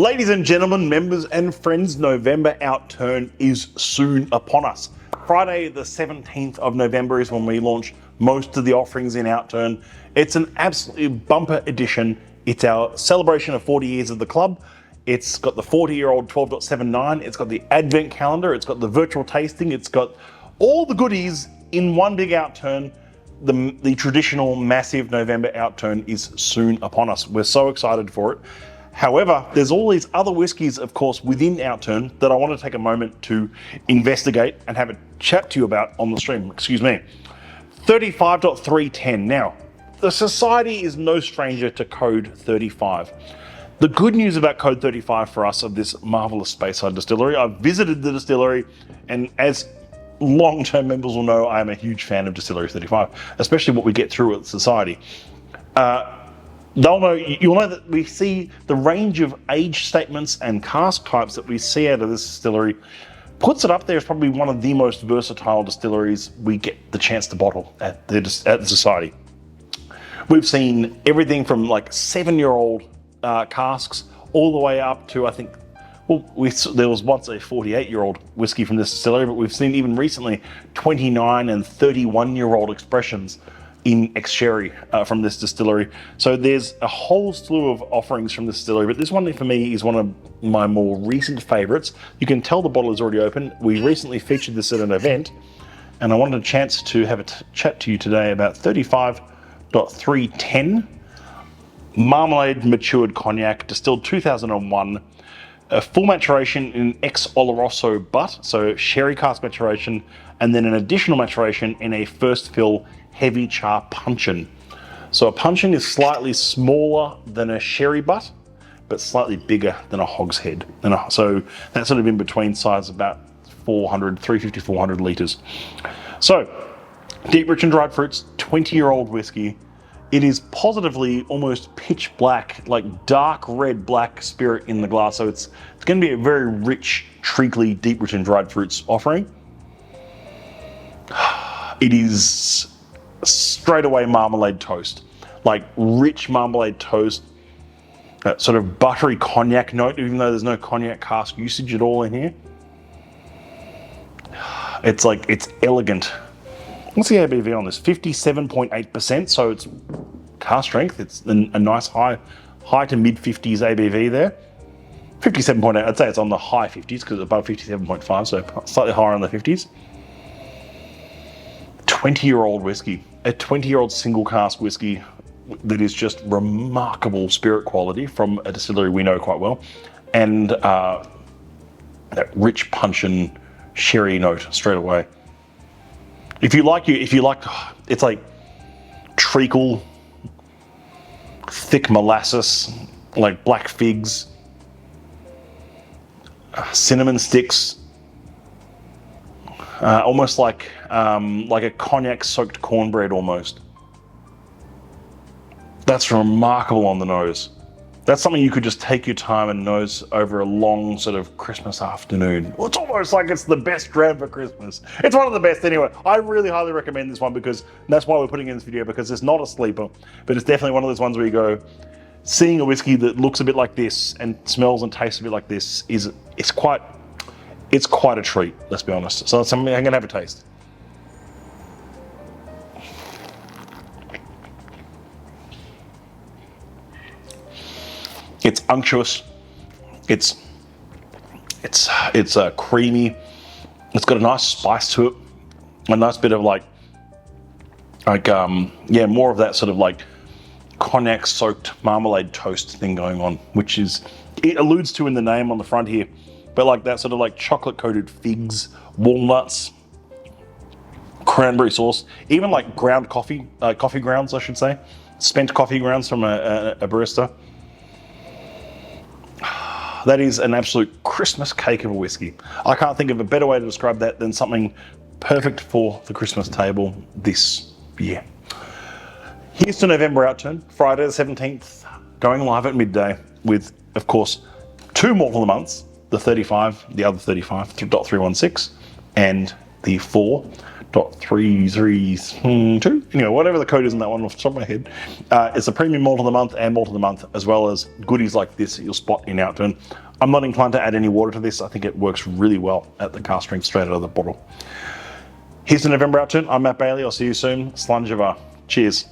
Ladies and gentlemen, members and friends, November Outturn is soon upon us. Friday the 17th of November is when we launch most of the offerings in Outturn. It's an absolutely bumper edition. It's our celebration of 40 years of the club. It's got the 40-year-old 12.79, it's got the advent calendar, it's got the virtual tasting, it's got all the goodies in one big Outturn. The traditional massive November Outturn is soon upon us. We're so excited for it. However, there's all these other whiskies, of course, within Outturn that I want to take a moment to investigate and have a chat to you about on the stream. Excuse me. 35.310. Now, the Society is no stranger to Code 35. The good news about Code 35 for us of this marvelous Speyside distillery, I've visited the distillery, and as long-term members will know, I am a huge fan of Distillery 35, especially what we get through at Society. You'll know that we see the range of age statements and cask types that we see out of this distillery puts it up there as probably one of the most versatile distilleries we get the chance to bottle at the Society. We've seen everything from like 7-year-old casks all the way up to, I think, well, there was once a 48-year-old whiskey from this distillery, but we've seen even recently 29 and 31-year-old expressions in ex-sherry from this distillery. So there's a whole slew of offerings from this distillery, but this one for me is one of my more recent favorites. You can tell the bottle is already open. We recently featured this at an event, and I wanted a chance to have a chat to you today about 35.310 Marmalade matured cognac, distilled 2001, a full maturation in ex-oloroso butt, so sherry cask maturation, and then an additional maturation in a first fill heavy char puncheon. So a puncheon is slightly smaller than a sherry butt, but slightly bigger than a hogshead. And so that's sort of in between size, about 350, 400 litres. So deep, rich and dried fruits, 20-year-old whiskey. It is positively almost pitch black, like dark red black spirit in the glass. So it's going to be a very rich, treacly, deep, rich and dried fruits offering. It is straight away marmalade toast, like rich marmalade toast, that sort of buttery cognac note, even though there's no cognac cask usage at all in here. It's elegant. What's the ABV on this? 57.8%, so it's cask strength. It's a nice high to mid 50s ABV there. 57.8, I'd say it's on the high 50s because it's above 57.5, so slightly higher on the 50s. 20-year-old whiskey, a 20-year-old single cask whiskey that is just remarkable spirit quality from a distillery we know quite well, and that rich puncheon sherry note straight away. If you like, it's like treacle, thick molasses, like black figs, cinnamon sticks, almost like a cognac-soaked cornbread almost. That's remarkable on the nose. That's something you could just take your time and nose over a long sort of Christmas afternoon. Well, it's almost like it's the best dram for Christmas. It's one of the best anyway. I really highly recommend this one because that's why we're putting in this video, because it's not a sleeper, but it's definitely one of those ones where you go, seeing a whiskey that looks a bit like this and smells and tastes a bit like this it's quite a treat, let's be honest. So it's something I'm gonna have a taste. It's unctuous. It's creamy. It's got a nice spice to it. A nice bit of more of that sort of like cognac soaked marmalade toast thing going on, which is, it alludes to in the name on the front here, but like that sort of like chocolate coated figs, walnuts, cranberry sauce, even like ground coffee grounds, I should say, spent coffee grounds from a barista. That is an absolute Christmas cake of a whiskey. I can't think of a better way to describe that than something perfect for the Christmas table this year. Here's to November Outturn, Friday the 17th, going live at midday with, of course, 2 more for the months, the 35, the other 35.316, and the 4 .332, anyway, whatever the code is in that one off the top of my head. It's a premium malt of the month and malt of the month, as well as goodies like this that you'll spot in Outturn. I'm not inclined to add any water to this. I think it works really well at the cask strength straight out of the bottle. Here's the November Outturn. I'm Matt Bailey. I'll see you soon. Slàinte mhath. Cheers.